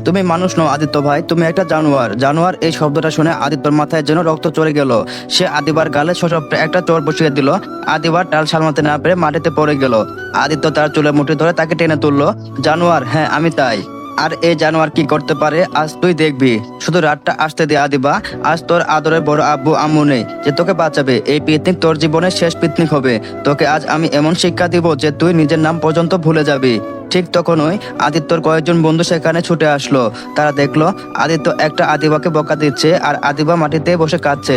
তুমি মানুষ নও আদিত্য ভাই, তুমি একটা জানোয়ার। জানোয়ার এই শব্দটা শুনে আদিত্যর মাথায় যেন রক্ত চলে গেল। সে আদিবার গালে সশব্দে একটা চড় বসিয়ে দিল। আদিবার টাল সামলাতে না পেরে মাটিতে পড়ে গেল। আদিত্য তার চুলের মুঠি ধরে তাকে টেনে তুললো। জানোয়ার, হ্যাঁ আমি তাই। আর এই জানোয়ার কি করতে পারে আজ তুই দেখবি। শুধু রাতটা আসতে দে আদিবা। আজ তোর আদরের বড় আব্বু আম্মু নেই যে তোকে বাঁচাবে। এই পিকনিক তোর জীবনের শেষ পিকনিক হবে। তোকে আজ আমি এমন শিক্ষা দিব যে তুই নিজের নাম পর্যন্ত ভুলে যাবি। ঠিক তখনই আদিত্যর কয়েকজন বন্ধু সেখানে ছুটে আসলো। তারা দেখলো আদিত্য একটা আদিবাকে বকা দিচ্ছে আর আদিবা মাটিতে বসে কাঁদছে।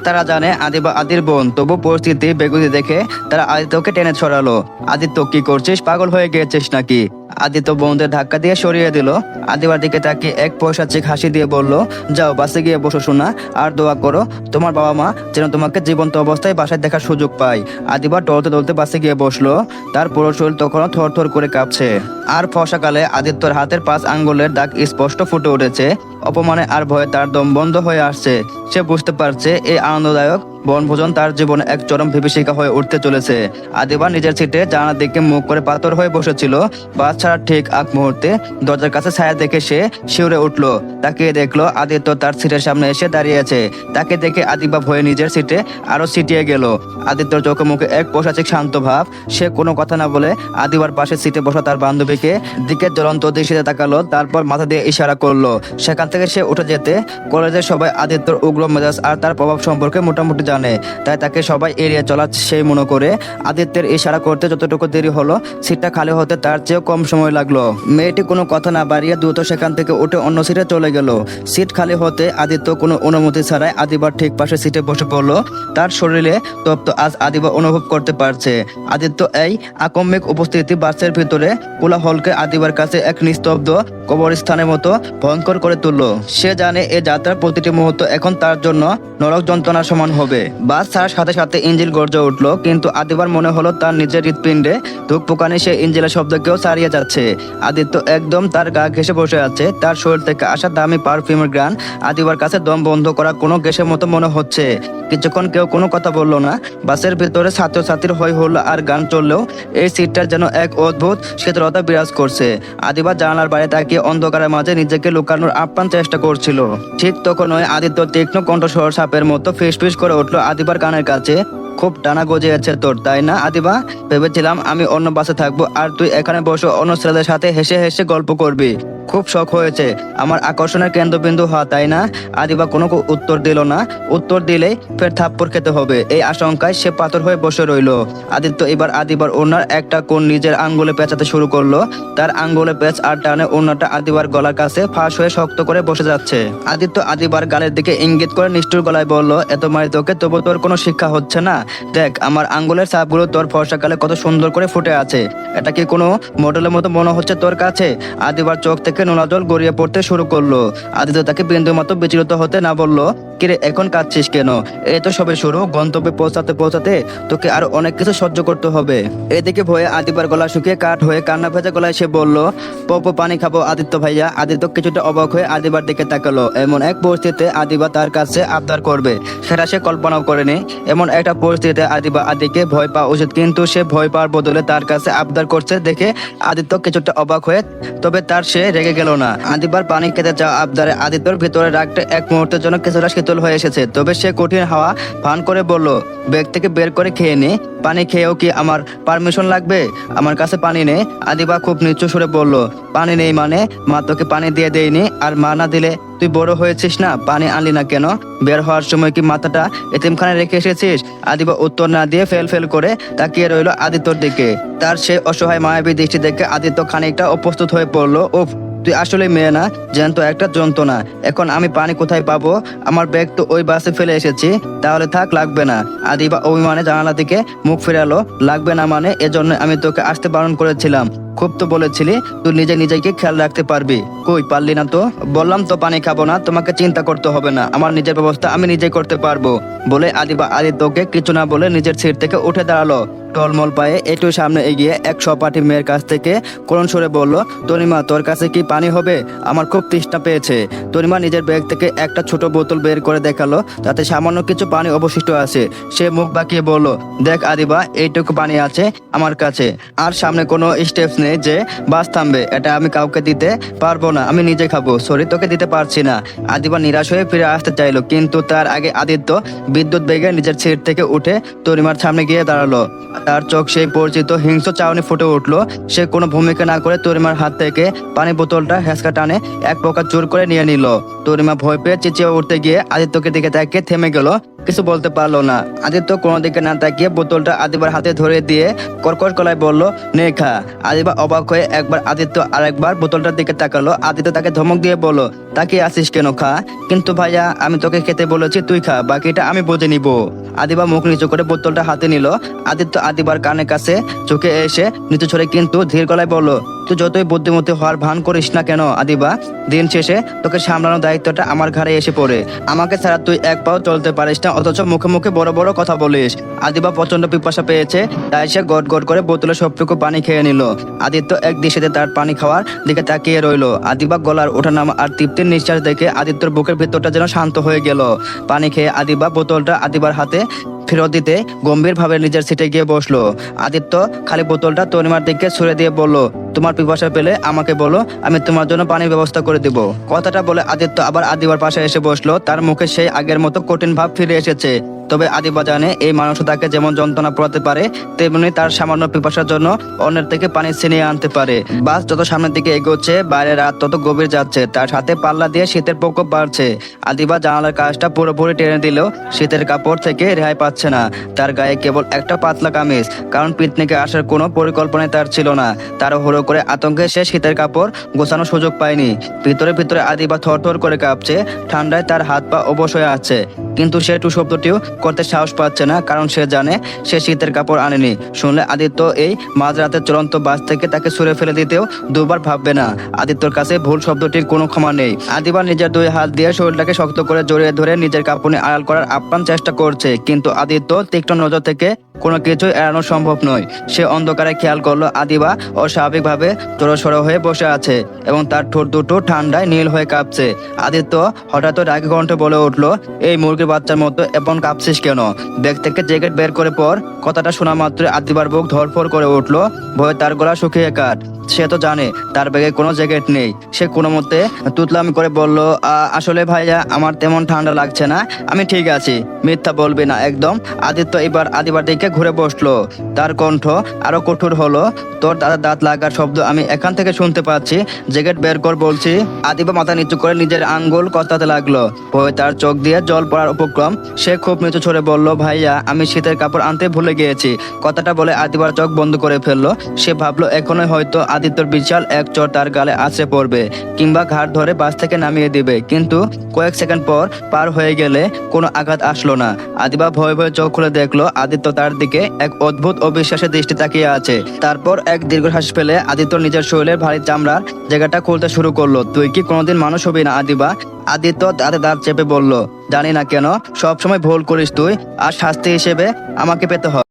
তারা জানে আদিবা আদির বোন, তবু পরিস্থিতি বেগুনি দেখে তারা আদিত্যকে টেনে ছড়ালো। আদিত্য, কি করছিস? পাগল হয়ে গিয়েছিস নাকি? আদিত্য বোনদের ধাক্কা দিয়ে সরিয়ে দিল। আদিবার দিকে তাকিয়ে এক পয়সাচিক হাসি দিয়ে বলল, যাও বাসে গিয়ে বসো শোনা, আর দোয়া করো তোমার বাবা মা যেন তোমাকে জীবন্ত অবস্থায় বাসায় দেখার সুযোগ পায়। আদিবা টলতে টলতে বাসে গিয়ে বসলো। তার পুরো শরীর তখনও থর থর করে কাঁপছে। আর ফর্সাকালে আদিত্যর হাতের 5 আঙ্গুলের দাগ স্পষ্ট ফুটে উঠেছে। অপমানে আর ভয়ে তার দম বন্ধ হয়ে আসছে। সে বুঝতে পারছে এই আনন্দদায়ক বনভোজন তার জীবনে এক চরম বিভীষিকা হয়ে উঠতে চলেছে। আদিবা নিজের সিটে জানালার দিকে মুখ করে পাথর হয়ে বসেছিল। বাস ছাড়ার ঠিক আগ মুহূর্তে দরজার কাছে ছায়া দেখে সে শিউরে উঠল। তাকিয়ে দেখলো আদিত্য তার সিটের সামনে এসে দাঁড়িয়েছে। তাকে দেখে আদিবা ভয়ে নিজের সিটে আরো সিটিয়ে গেল। আদিত্যর চোখে মুখে এক পৈশাচিক শান্ত ভাব। সে কোনো কথা না বলে আদিবার পাশে সিটে বসা তার বান্ধবীকে দিকে জ্বলন্ত দৃষ্টিতে তাকালো। তারপর মাথা দিয়ে ইশারা করলো। সেখান থেকে সে উঠে যেতে কলেজের সবাই আদিত্যর উগ্র মেজাজ আর তার প্রভাব সম্পর্কে মোটামুটি জানে, তাই তাকে সবাই এড়িয়ে চলা সেই মনে করে। আদিত্যের ইশারা করতে যতটুকু দেরি হলো, সিটটা খালি হতে তার চেয়েও কম সময় লাগলো। মেয়েটি কোনো কথা না বাড়িয়ে দ্রুত সেখান থেকে উঠে অন্য সিটে চলে গেল। সিট খালি হতে আদিত্য কোনো অনুমতি ছাড়াই আদিবার ঠিক পাশে সিটে বসে পড়লো। তার শরীরে তপ্ত আজ আদিবা অনুভব করতে পারছে। আদিত্য এই আকস্মিক উপস্থিতি বাসের ভিতরে কোলাহলকে আদিবার কাছে এক নিস্তব্ধ কবরস্থানের মতো ভয়ঙ্কর করে তুললো। সে জানে এই যাত্রার প্রতিটি মুহূর্ত এখন তার জন্য নরক যন্ত্রণার সমান হবে। বাস ছাড়ার সাথে সাথে ইঞ্জিন গর্জে উঠলো, কিন্তু আদিবার মনে হলো তার নিজের হৃৎপিণ্ডে ধূপপোকানি সে ইঞ্জিনের শব্দকেও ছাড়িয়ে যাচ্ছে। আদিত্য একদম তার গা ঘেঁষে বসে আছে। তার শরীর থেকে আসা দামি পারফিউমের গ্রান আদিবার কাছে দম বন্ধ করা কোনো গ্যাসের মতো মনে হচ্ছে। কিছুক্ষণ কেউ কোনো কথা বললো না। বাসের ভিতরে ছাত্রছাত্রীর হই হল্লা আর গান চললেও এই সিটটার যেন এক অদ্ভুত শীতলতা বিরাজ করছে। আদিবা জানালার বাইরে তাকিয়ে অন্ধকারের মাঝে নিজেকে লুকানোর আপ্রাণ চেষ্টা করছিল। ঠিক তখনই আদিত্য তীক্ষ্ণ কণ্ঠস্বর সাপের মতো ফিসফিস করে উঠলো আদিবার কানের কাছে। খুব টানা গজিয়েছে তোর, তাই না আদিবা? ভেবেছিলাম আমি অন্য বাসে থাকবো আর তুই এখানে বসে অন্য ছেলেদের সাথে হেসে হেসে গল্প করবি। খুব শখ হয়েছে আমার আকর্ষণের কেন্দ্রবিন্দু হওয়া, তাই না? আদিবা কোনো উত্তর দিল না। উত্তর দিলেই ফের থাপ্পড় খেতে হবে, এই আশঙ্কায় সে পাথর হয়ে বসে রইল। আদিত্য এবার আদিবার ওড়নার একটা কোণ নিজের আঙ্গুলে পেঁচাতে শুরু করলো। তার আঙ্গুলে পেঁচ আর টানে ওড়নাটা আদিবার গলার কাছে ফাঁস হয়ে শক্ত করে বসে যাচ্ছে। আদিত্য আদিবার গালের দিকে ইঙ্গিত করে নিষ্ঠুর গলায় বলল, এত মারি তোকে তবু তোর কোনো শিক্ষা হচ্ছে না? দেখ আমার আঙ্গুলের ছাপগুলো তোর ফর্সাকালে কত সুন্দর করে ফুটে আছে। এটা কি কোনো মডেলের মতো মনে হচ্ছে তোর কাছে? আদিবার চোখ থেকে নোনা জল গড়িয়ে পড়তে শুরু করলো। আদিত্য তাকে বিন্দু মতো বিচলিত হতে না বললো। কিরে এখন কাঁদছিস কেন? এই তো সবে শুরু, গন্তব্যে পৌঁছাতে পৌঁছাতে তোকে আরো অনেক কিছু সহ্য করতে হবে। এদিকে ভয়ে আদিবার গলা শুকিয়ে কাঠ হয়ে কান্না ভেজা গলায় সে বলল, পপো পানি খাবো আদিত্য ভাইয়া। আদিত্য কিছুটা অবাক হয়ে আদিবার দিকে তাকালো। এমন এক পরিস্থিতিতে আদিবা তার কাছে আবদার করবে সেটা সে কল্পনাও করেনি। এমন একটা পরিস্থিতিতে আদিবা আদিকে ভয় পাওয়া উচিত, কিন্তু সে ভয় পাওয়ার বদলে তার কাছে আবদার করছে দেখে আদিত্য কিছুটা অবাক হয়ে, তবে তার সে রেগে গেল না। আদিবার পানি খেতে চাওয়া আবদারে আদিত্যর ভিতরে রাগটা এক মুহূর্তের জন্য কিছুটা শীতল হয়ে এসেছে। তবে সে কঠিন হাওয়া ফান করে বলল, ব্যাগ থেকে বের করে খেয়ে নে। পানি খেয়েও কি আমার পারমিশন লাগবে? আমার কাছে পানি নেই। আদিবা খুব নিচু সুরে বলল, পানি নেই মানে? মা তোকে পানি দিয়ে দেয়নি? আর মা না দিলে তুই বড় হয়েছিস না, পানি আনলি না কেন? বের হওয়ার সময় কি মাথাটা এতিমখানে রেখে এসেছিস? আদিবা উত্তর না দিয়ে ফেল ফেল করে তাকিয়ে রইল আদিত্যর দিকে। তার সে অসহায় মায়াবী দৃষ্টি দেখে আদিত্য খানিকটা অপ্রস্তুত হয়ে পড়লো। ও তুই আসলে মেয়ে না, জ্যান্ত একটা যন্ত্রণা। এখন আমি পানি কোথায় পাবো? আমার ব্যাগ তো ওই বাসে ফেলে এসেছি। তাহলে থাক, লাগবে না। আদিবা অভিমানে জানালা দিকে মুখ ফেরালো। লাগবে না মানে? এজন্য আমি তোকে আসতে বারণ করেছিলাম। খুব তো বলেছিলি তুই নিজেকে খেয়াল রাখতে পারবি, কই পারলি না তো। বললাম তো পানি খাবো না, তোমাকে চিন্তা করতে হবে না, আমার নিজের ব্যবস্থা আমি নিজে করতে পারবো বলে আদিবা আদিত্যকে কিছু না বলে নিজের সিট থেকে উঠে দাঁড়ালো। টলমল পায়ে একটু সামনে এগিয়ে এক সহপাঠী মেয়ের কাছ থেকে করুণ সুরে বলল, তনিমা তোর কাছে কি পানি হবে? আমার খুব তৃষ্ণা পেয়েছে। তনিমা নিজের ব্যাগ থেকে একটা ছোট বোতল বের করে দেখালো, তাতে সামান্য কিছু পানি অবশিষ্ট আছে। সে মুখ বাঁকিয়ে বলল, দেখ আদিবা, এইটুকু পানি আছে আমার কাছে, আর সামনে কোনো স্টেপস নেই যে বাস থামবে। এটা আমি কাউকে দিতে পারবো না, আমি নিজে খাবো। সরি, তোকে দিতে পারছি না। আদিবা নিরাশ হয়ে ফিরে আসতে চাইলো, কিন্তু তার আগে আদিত্য বিদ্যুৎ বেগে নিজের সিট থেকে উঠে তনিমার সামনে গিয়ে দাঁড়ালো। তার চোখ সেই পরিচিত হিংস্র চাউনি ফুটে উঠলো। সে কোনো ভূমিকা না করে তরিমার হাত থেকে পানি বোতলটা হ্যাঁচকা টানে এক প্রকার জোর করে নিয়ে নিল। তরিমা ভয় পেয়ে চেঁচিয়ে উঠতে গিয়ে আদিত্যকে দিকে তাকিয়ে থেমে গেল, কিছু বলতে পারলো না। আদিত্য কোনো দিকে না তাকিয়ে বোতলটা আদিবার হাতে ধরে দিয়ে কর্কশ গলায় বলল, নে খা। আদিবা অবাক হয়ে একবার আদিত্য আর একবার বোতলটার দিকে তাকালো। আদিত্য তাকে ধমক দিয়ে বলল, তাকিয়ে আসিস কেন, খা। কিন্তু ভাইয়া, আমি তোকে খেতে বলেছি, তুই খা, বাকিটা আমি বুঝে নিব। আদিবা মুখ নিচু করে বোতলটা হাতে নিল। আদিত্য আদিবার কানের কাছে চোখে এসে নিচু ছড়ে কিন্তু ধীর গলায় বলল, তুই যতই বুদ্ধিমতী হওয়ার ভান করিস না কেন আদিবা, দিন শেষে তোকে সামলানোর দায়িত্বটা আমার ঘাড়ে এসে পড়ে। আমাকে ছাড়া তুই এক পাও চলতে পারিস না, অথচ মুখে মুখে বড় বড় কথা বলিস। আদিবা প্রচন্ড পিপাসা পেয়েছে, তাই সে গট গট করে বোতলে সবটুকু পানি খেয়ে নিল। আদিত্য এক দৃষ্টিতে তার পানি খাওয়ার দিকে তাকিয়ে রইল। আদিবা গলার ওঠানামা আর তৃপ্তির নিঃশ্বাস দেখে আদিত্যর বুকের ভিতরটা যেন শান্ত হয়ে গেল। পানি খেয়ে আদিবা বোতলটা আদিবার হাতে ফেরত দিতে গম্ভীরভাবে নিজের সিটে গিয়ে বসলো। আদিত্য খালি বোতলটা তনিমার দিকে ছুড়ে দিয়ে বলল, তোমার পিপাসা পেলে আমাকে বলো, আমি তোমার জন্য পানির ব্যবস্থা করে দিব। কথাটা বলে আদিত্য আবার আদিবার পাশে এসে বসলো। তার মুখে সেই আগের মতো কঠিন ভাব ফিরে এসেছে। তবে আদিবা জানে এই মানুষও তাকে যেমন যন্ত্রণা পোড়াতে পারে, তেমনি তার সামান্য পিপাসার জন্য অন্যের থেকে পানি ছিনিয়ে আনতে পারে। বাস যত সামনের দিকে এগোচ্ছে, বাইরে রাত তত গভীর যাচ্ছে, তার সাথে পাল্লা দিয়ে শীতের প্রকোপ বাড়ছে। আদিবা জানালার কাজটা পুরোপুরি টেনে দিলেও শীতের কাপড় থেকে রেহাই পাচ্ছে না। তার গায়ে কেবল একটা পাতলা কামিজ, কারণ পিকনিকে আসার কোনো পরিকল্পনাই তার ছিল না। তার হলো করে আতঙ্কে সে শীতের কাপড় গোছানোর সুযোগ পায়নি। ভিতরে ভিতরে আদিবা থরথর করে কাঁপছে, ঠান্ডায় তার হাত পা অবশ হয়ে আছে। কিন্তু সে টু শব্দটিও করতে সাহস পাচ্ছে না, কারণ সে জানে সে শীতের কাপড় আনেনি। শুনলে আদিত্য এই মাঝরাতের চলন্ত বাস থেকে তাকে ছুঁড়ে ফেলে দিতেও দুবার ভাববে না। আদিত্যর কাছে ভুল শব্দটির কোনো ক্ষমা নেই। আদিবা নিজের দুই হাত দিয়ে শরীরটাকে শক্ত করে জড়িয়ে ধরে নিজের কাঁপুনি আড়াল করার আপ্রাণ চেষ্টা করছে, কিন্তু আদিত্য তীক্ষ্ণ নজর থেকে কোনো কিছুই এড়ানো সম্ভব নয়। সে অন্ধকারে খেয়াল করলো আদিবা অস্বাভাবিকভাবে জড়সড় হয়ে বসে আছে এবং তার ঠোঁট দুটো ঠান্ডায় নীল হয়ে কাঁপছে। আদিত্য হঠাৎ রাগী কণ্ঠে বলে উঠলো, এই মুরগির বাচ্চার মতো এমন কাঁপছিস কেন? ব্যাগ থেকে জ্যাকেট বের করে পর। কথাটা শোনা মাত্র আদিবার বুক ধরফর করে উঠলো, ভয়ে তার গলা শুকিয়ে কাট। সে তো জানে তার ব্যাগে কোনো জ্যাকেট নেই। সে কোনো মতে তুতলামি করে বলল, আসলে ভাইয়া, আমার তেমন ঠান্ডা লাগছে না, আমি ঠিক আছি। মিথ্যা বলবি না একদম। আদিত্য এবার আদিবার দিকে ঘুরে বসলো। তার কণ্ঠ আরো কঠোর হলো, তোর দাদার দাঁত লাগার শব্দ আমি এখান থেকে শুনতে পাচ্ছি, জ্যাকেট বের কর বলছি। আদিবা মাথা নিচু করে নিজের আঙ্গুল কচলাতে লাগলো, ভয়ে তার চোখ দিয়ে জল পড়ার উপক্রম। সে খুব নিচু ছড়ে বলল, ভাইয়া, আমি শীতের কাপড় আনতে ভুলে গিয়েছি। কথাটা বলে আদিবার চোখ বন্ধ করে ফেললো। সে ভাবলো এখনই হয়তো আদিত্যর বিশাল এক চর তার গালে আছড়ে পড়বে, কিংবা ঘাট ধরে বাস থেকে নামিয়ে দিবে। কিন্তু কয়েক সেকেন্ড পর পার হয়ে গেলে কোনো আঘাত আসলো না। আদিবা ভয়ে ভয়ে চোখ খুলে দেখলো আদিত্য তার দিকে এক অদ্ভুত অবিশ্বাসের দৃষ্টি তাকিয়ে আছে। তারপর এক দীর্ঘশ্বাস ফেলে আদিত্য নিজের শরীরের ভারী চামড়ার জায়গাটা খুলতে শুরু করলো। তুই কি কোনোদিন মানুষ হবি না আদিবা? আদিত্য তাতে দাঁত চেপে বলল, জানি না কেন সবসময় ভুল করিস তুই, আর শাস্তি হিসেবে আমাকে পেতে হয়।